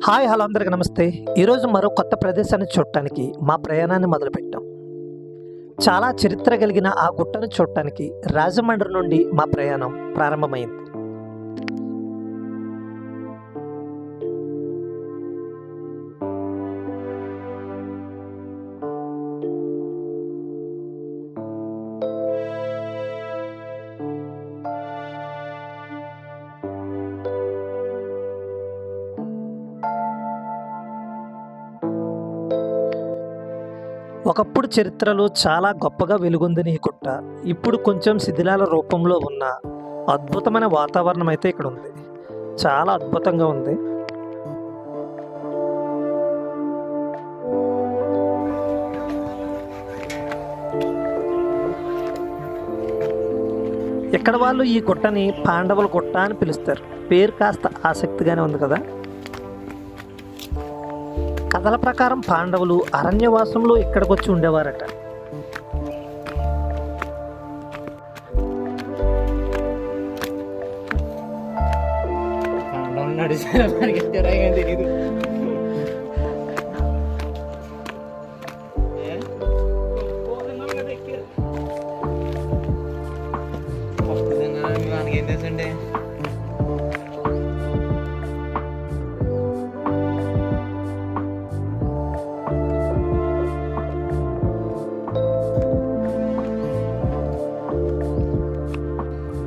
Hi hello అందరికీ నమస్తే. ఈరోజు మరో కొత్త ప్రదేశాన్ని చూడటానికి మా ప్రయాణాన్ని మొదలుపెట్టాం. చాలా చరిత్ర కలిగిన ఆ గుట్టను చూడటానికి రాజమండ్రి నుండి మా ప్రయాణం ప్రారంభమైంది. ఒకప్పుడు చరిత్రలో చాలా గొప్పగా వెలుగొందిన ఈ గుట్ట ఇప్పుడు కొంచెం శిథిలాల రూపంలో ఉన్న అద్భుతమైన వాతావరణం అయితే ఇక్కడ ఉంది. చాలా అద్భుతంగా ఉంది. ఇక్కడ వాళ్ళు ఈ గుట్టని పాండవుల గుట్ట అని పిలుస్తారు. పేరు కాస్త ఆసక్తిగానే ఉంది కదా. కథల ప్రకారం పాండవులు అరణ్యవాసంలో ఇక్కడికి వచ్చి ఉండేవారట.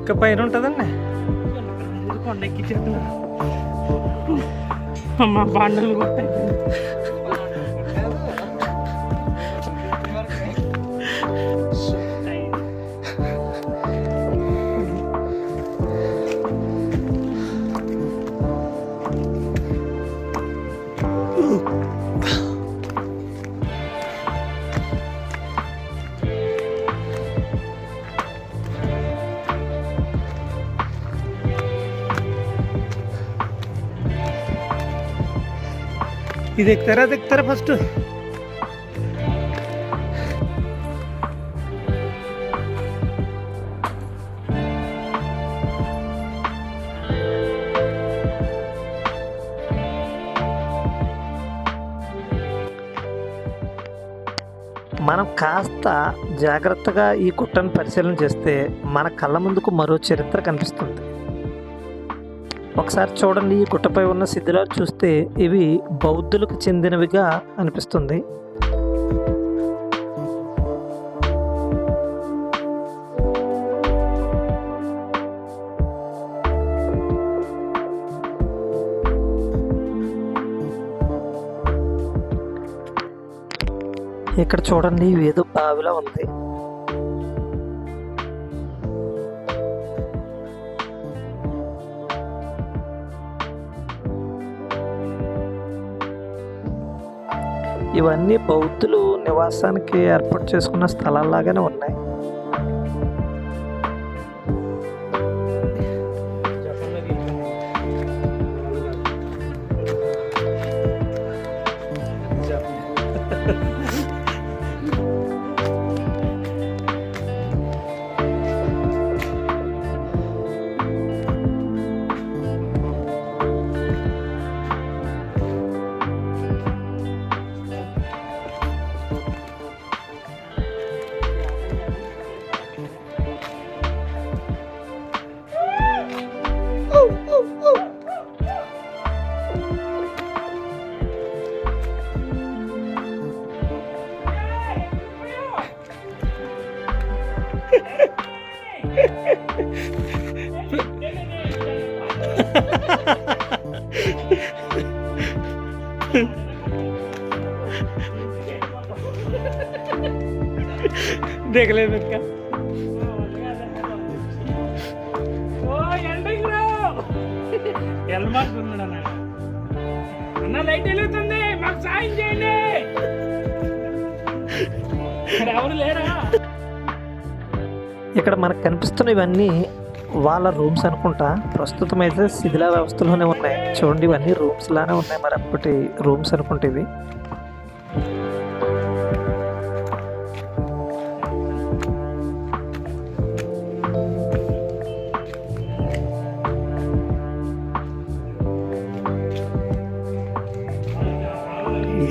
ఇంకా పైన ఉంటుందండి. కొండ ఎక్కించేస్తున్నా అమ్మ బాండలు కొట్టాయి. ఇది ఎక్కుతారా ఫస్ట్. మనం కాస్త జాగ్రత్తగా ఈ గుట్టను పరిశీలన చేస్తే మన కళ్ళ ముందుకు మరో చరిత్ర కనిపిస్తుంది. ఒకసారి చూడండి, ఈ గుట్టపై ఉన్న శిథిలాలు చూస్తే ఇవి బౌద్ధులకు చెందినవిగా అనిపిస్తుంది. ఇక్కడ చూడండి, ఏదో బావిలా ఉంది. ఇవన్నీ బౌద్ధులు నివాసానికి ఏర్పాటు చేసుకున్న స్థలాల్లాగానే ఉన్నాయి. देखले का అన్న లైట్ వెలుగుతుంది, మాకు సాయం చేయండి. ఎవరు లేరా? ఇక్కడ మనకు కనిపిస్తున్న ఇవన్నీ వాళ్ళ రూమ్స్ అనుకుంటా. ప్రస్తుతం అయితే శిథిల వ్యవస్థలోనే ఉన్నాయి. చూడండి, ఇవన్నీ రూమ్స్ లానే ఉన్నాయి. మరి అప్పటి రూమ్స్ అనుకుంటే ఇవి.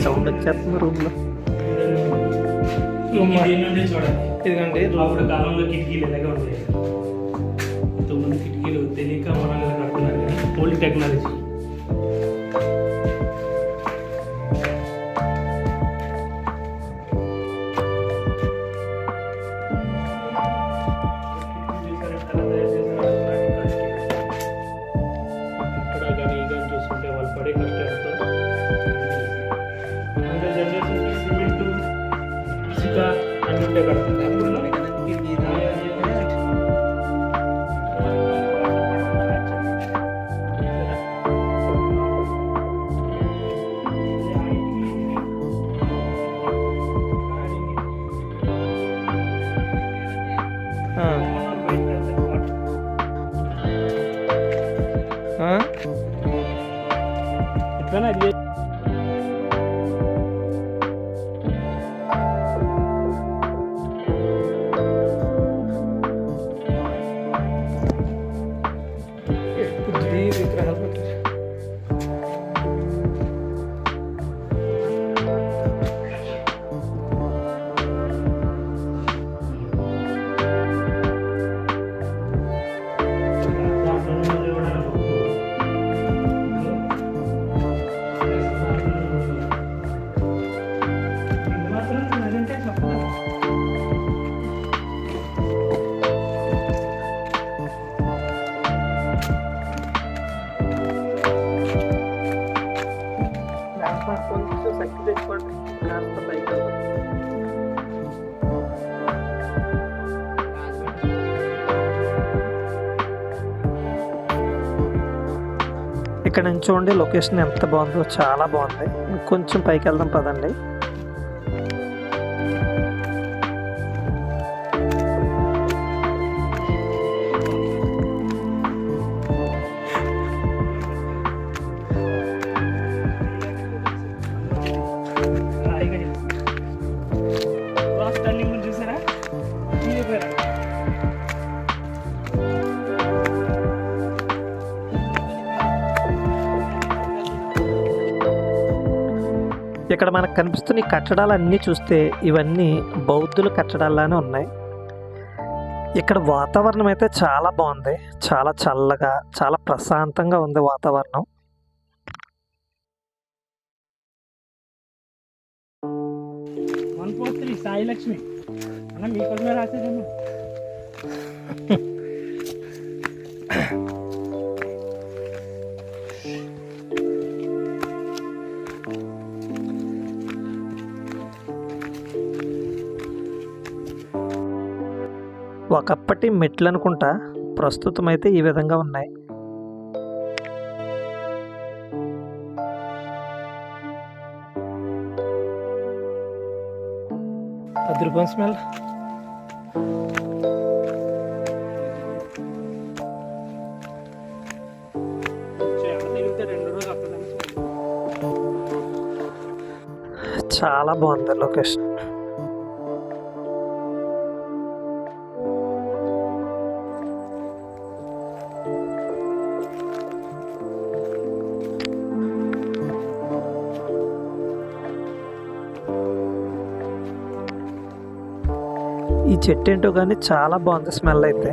సౌండ్ వచ్చేస్తుంది రూమ్లో. దీని నుండి చూడండి. ఇదిగండి అప్పుడు కాలంలో కిటికీలు ఎలాగే ఉండేవి. ఇంతకుముందు కిటికీలు తెలియక మనం ఇలా కడుతున్నారు కానీ ఓల్డ్ టెక్నాలజీ. ఇక్కడ కానీ ఈ కానీ చూసుకుంటే వాళ్ళు పడే కష్టాలతో ఇంకా జనరేషన్కి సిమెంట్ ఇసుక అన్నీ ఉంటే కడుతుంది. ఎట్లా అది విగ్రహాలు పెట్టారు. కొంచెం శక్తి తెచ్చుకోండి, కాస్త పైకి వెళ్దాం. ఇక్కడ నుంచి చూడండి లొకేషన్ ఎంత బాగుందో, చాలా బాగుంది. కొంచెం పైకి వెళ్దాం పదండి. చూసారా? ఇక్కడ మనకు కనిపిస్తున్న ఈ కట్టడాలన్నీ చూస్తే ఇవన్నీ బౌద్ధుల కట్టడాల్లానే ఉన్నాయి. ఇక్కడ వాతావరణం అయితే చాలా బాగుంది, చాలా చల్లగా, చాలా ప్రశాంతంగా ఉంది వాతావరణం. సాయి లక్ష్మి అన్న మీకోసమే రాసేదేమో. ఒకప్పటి మెట్లు అనుకుంటా, ప్రస్తుతం అయితే ఈ విధంగా ఉన్నాయి. అదృపం స్మెల్. చాలా బాగుంది లొకేషన్. ఈ చెట్టు ఏంటో కానీ చాలా బాగుంది స్మెల్ అయితే.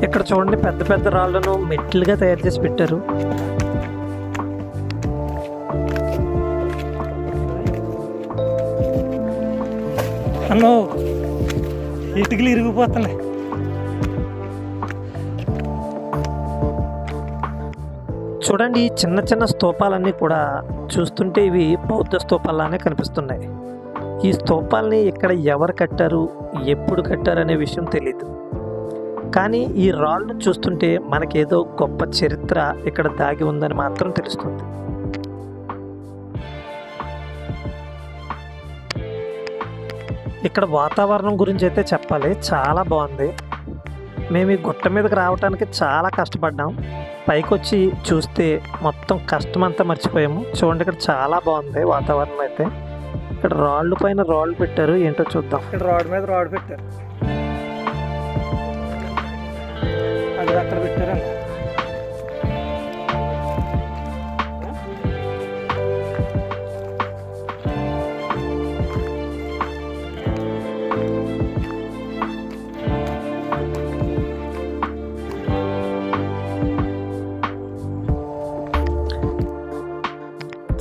ఇక్కడ చూడండి పెద్ద పెద్ద రాళ్ళను మెట్లుగా తయారు చేసి పెట్టారు. అన్నో ఇటుకలు ఇరిగిపోతున్నాయి. చూడండి ఈ చిన్న చిన్న స్తూపాలన్నీ కూడా చూస్తుంటే ఇవి బౌద్ధ స్తూపాలనే కనిపిస్తున్నాయి. ఈ స్తూపాలని ఇక్కడ ఎవరు కట్టారు, ఎప్పుడు కట్టారు అనే విషయం తెలియదు. కానీ ఈ రాళ్ళు చూస్తుంటే మనకేదో గొప్ప చరిత్ర ఇక్కడ దాగి ఉందని మాత్రం తెలుస్తుంది. ఇక్కడ వాతావరణం గురించి అయితే చెప్పాలి, చాలా బాగుంది. మేము ఈ గుట్ట మీదకి రావడానికి చాలా కష్టపడ్డాం. పైకి వచ్చి చూస్తే మొత్తం కష్టం అంతా మర్చిపోయాము. చూడండి, ఇక్కడ చాలా బాగుంది వాతావరణం అయితే. ఇక్కడ రాళ్ళు పైన రాళ్ళు పెట్టారు, ఏంటో చూద్దాం. ఇక్కడ రాడ్ మీద రాడ్ పెట్టారు, అది అక్కడ పెట్టారండి.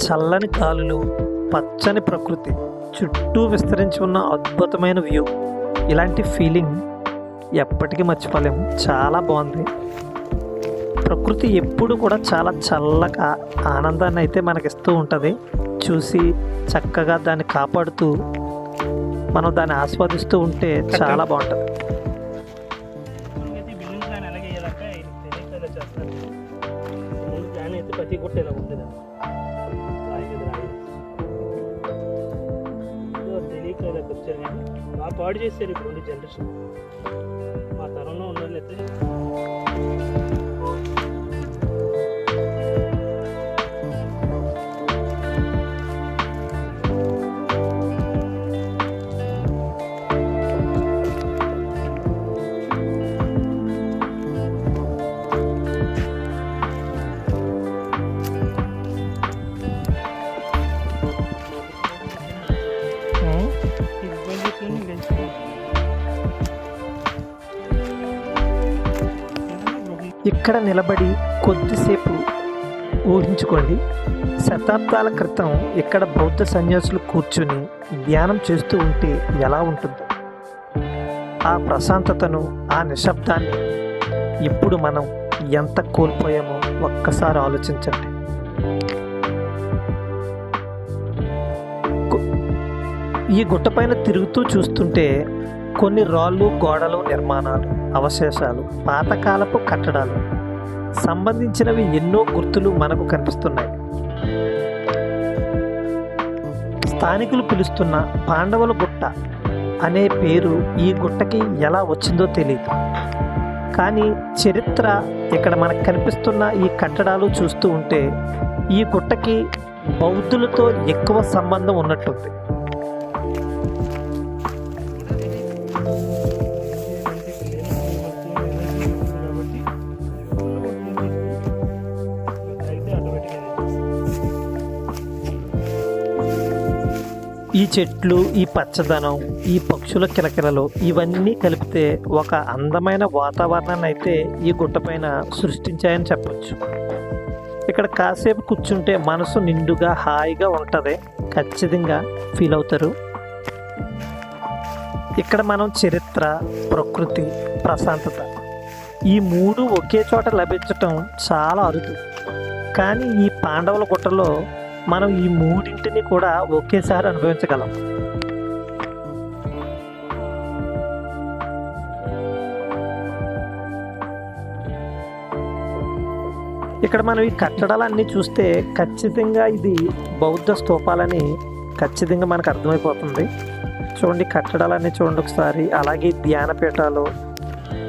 చల్లని గాలులు, పచ్చని ప్రకృతి, చుట్టూ విస్తరించి ఉన్న అద్భుతమైన వ్యూ. ఇలాంటి ఫీలింగ్ ఎప్పటికీ మర్చిపోలేము. చాలా బాగుంది. ప్రకృతి ఎప్పుడు కూడా చాలా చల్లగా ఆనందాన్ని అయితే మనకిస్తూ ఉంటుంది. చూసి చక్కగా దాన్ని కాపాడుతూ మనం దాన్ని ఆస్వాదిస్తూ ఉంటే చాలా బాగుంటుంది. ప్రతి గుట్ట ఇలా ఉంటుంది. తెలియక వచ్చారు కానీ బాగా పాడు చేశారు ఇప్పుడు ఉండే జనరేషన్. మా తరంలో ఉన్నట్లయితే ఇక్కడ నిలబడి కొద్దిసేపు ఊహించుకోండి. శతాబ్దాల క్రితం ఇక్కడ బౌద్ధ సన్యాసులు కూర్చుని ధ్యానం చేస్తూ ఉంటే ఎలా ఉంటుందో. ఆ ప్రశాంతతను, ఆ నిశ్శబ్దాన్ని ఇప్పుడు మనం ఎంత కోల్పోయామో ఒక్కసారి ఆలోచించండి. ఈ గుట్టపైన తిరుగుతూ చూస్తుంటే కొన్ని రాళ్ళు, గోడలు, నిర్మాణాలు, అవశేషాలు, పాతకాలపు కట్టడాలు సంబంధించినవి ఎన్నో గుర్తులు మనకు కనిపిస్తున్నాయి. స్థానికులు పిలుస్తున్న పాండవుల గుట్ట అనే పేరు ఈ గుట్టకి ఎలా వచ్చిందో తెలియదు. కానీ చరిత్ర, ఇక్కడ మనకు కనిపిస్తున్న ఈ కట్టడాలు చూస్తూ ఉంటే ఈ గుట్టకి బౌద్ధులతో ఎక్కువ సంబంధం ఉన్నట్టుంది. ఈ చెట్లు, ఈ పచ్చదనం, ఈ పక్షుల కిలకిలలు ఇవన్నీ కలిపితే ఒక అందమైన వాతావరణాన్ని అయితే ఈ గుట్టపైన సృష్టించాయని చెప్పొచ్చు. ఇక్కడ కాసేపు కూర్చుంటే మనసు నిండుగా హాయిగా ఉంటుంది, ఖచ్చితంగా ఫీల్ అవుతారు. ఇక్కడ మనం చరిత్ర, ప్రకృతి, ప్రశాంతత ఈ మూడు ఒకే చోట లభించటం చాలా అరుదు. కానీ ఈ పాండవుల గుట్టలో మనం ఈ మూడింటిని కూడా ఒకేసారి అనుభవించగలం. ఇక్కడ మనం ఈ కట్టడాలన్నీ చూస్తే ఖచ్చితంగా ఇది బౌద్ధ స్తూపాలని ఖచ్చితంగా మనకు అర్థమైపోతుంది. చూడండి, కట్టడాలన్నీ చూడండి ఒకసారి. అలాగే ధ్యానపీఠాలు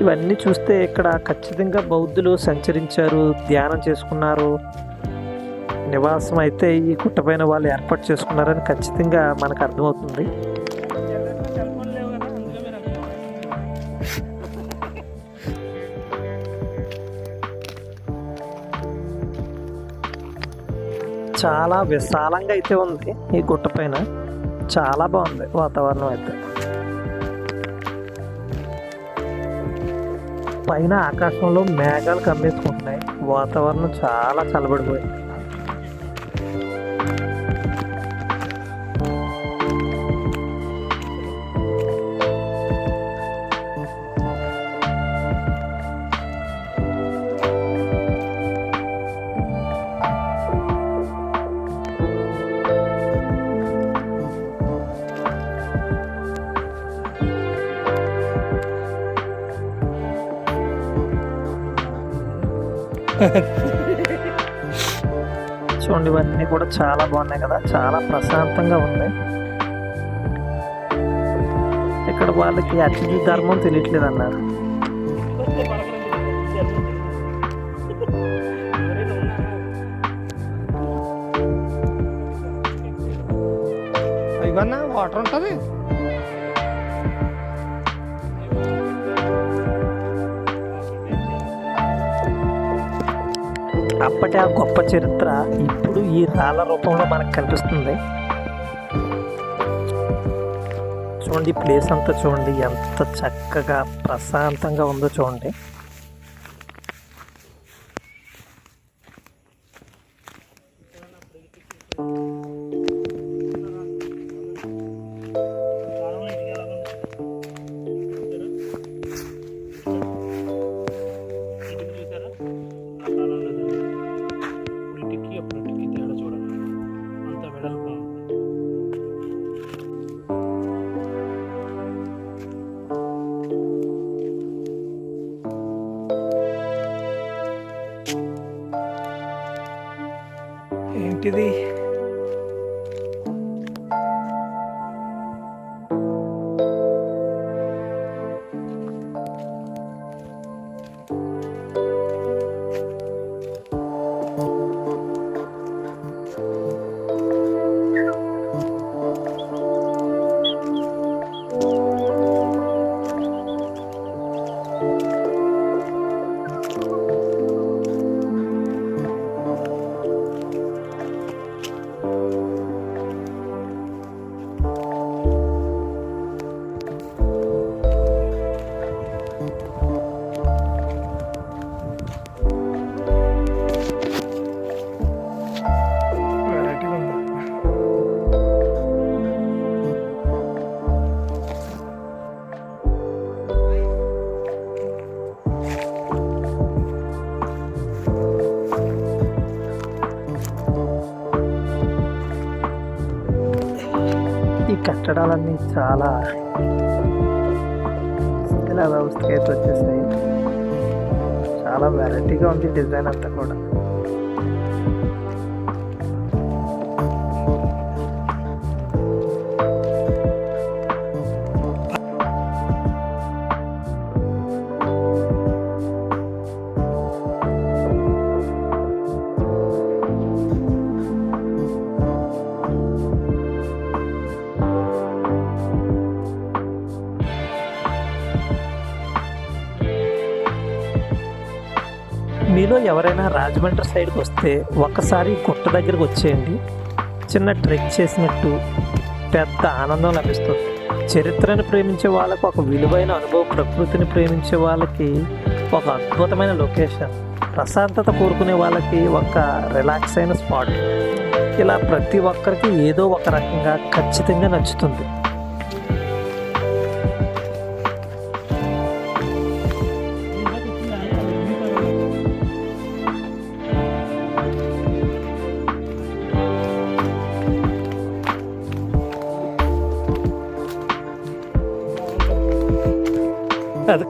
ఇవన్నీ చూస్తే ఇక్కడ ఖచ్చితంగా బౌద్ధులు సంచరించారు, ధ్యానం చేసుకున్నారు, నివాసం అయితే ఈ గుట్టపైన వాళ్ళు ఏర్పాటు చేసుకున్నారని ఖచ్చితంగా మనకు అర్థమవుతుంది. చాలా విశాలంగా అయితే ఉంది ఈ గుట్టపైన. చాలా బాగుంది వాతావరణం అయితే. పైన ఆకాశంలో మేఘాలు కమ్మేసుకుంటున్నాయి. వాతావరణం చాలా చల్లబడిపోయింది. చూడండి, ఇవన్నీ కూడా చాలా బాగున్నాయి కదా, చాలా ప్రశాంతంగా ఉంది. ఇక్కడ వాళ్ళకి అతిథి ధర్మం తెలియట్లేదు అన్నారు. వాటర్ ఉంటుంది. అప్పటి ఆ గొప్ప చరిత్ర ఇప్పుడు ఈ రాళ్ళ రూపంలో మనకు కనిపిస్తుంది. చూడండి, ఈ ప్లేస్ అంతా చూడండి ఎంత చక్కగా ప్రశాంతంగా ఉందో చూడండి. ఏంటిది? వెరైటీగా ఉంది. ఈ కట్టడాలన్నీ చాలా శిథిల వ్యవస్థకి అయితే వచ్చేసాయి. చాలా వెరైటీగా ఉంది డిజైన్ అంతా కూడా. మీలో ఎవరైనా రాజమండ్రి సైడ్కి వస్తే ఒక్కసారి గుట్ట దగ్గరికి వచ్చేయండి. చిన్న ట్రెక్ చేసినట్టు పెద్ద ఆనందం లభిస్తుంది. చరిత్రను ప్రేమించే వాళ్ళకి ఒక విలువైన అనుభవం, ప్రకృతిని ప్రేమించే వాళ్ళకి ఒక అద్భుతమైన లొకేషన్, ప్రశాంతత కోరుకునే వాళ్ళకి ఒక రిలాక్స్ అయిన స్పాట్. ఇలా ప్రతి ఒక్కరికి ఏదో ఒక రకంగా ఖచ్చితంగా నచ్చుతుంది. అది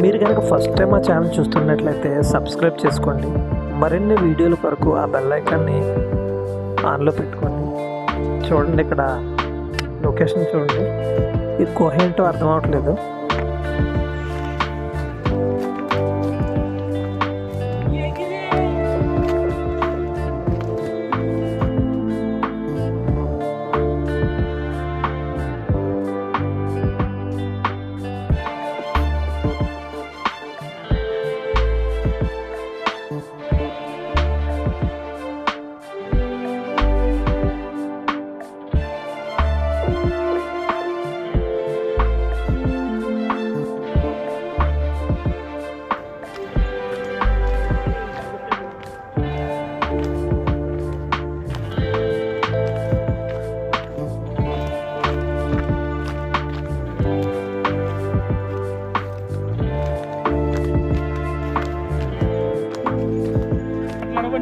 మీరు కనుక ఫస్ట్ టైం మా ఛానల్ చూస్తున్నట్లయితే సబ్స్క్రైబ్ చేసుకోండి. మరిన్ని వీడియోల కొరకు ఆ బెల్ ఐకాన్ని ఆన్లో పెట్టుకోండి. చూడండి, ఇక్కడ లొకేషన్ చూడండి. ఈ గుహ ఏంటో అర్థం అవ్వట్లేదు.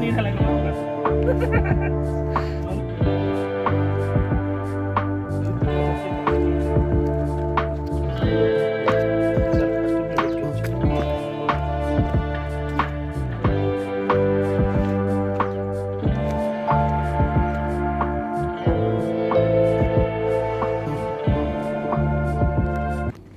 నీళ్ళు అలాగే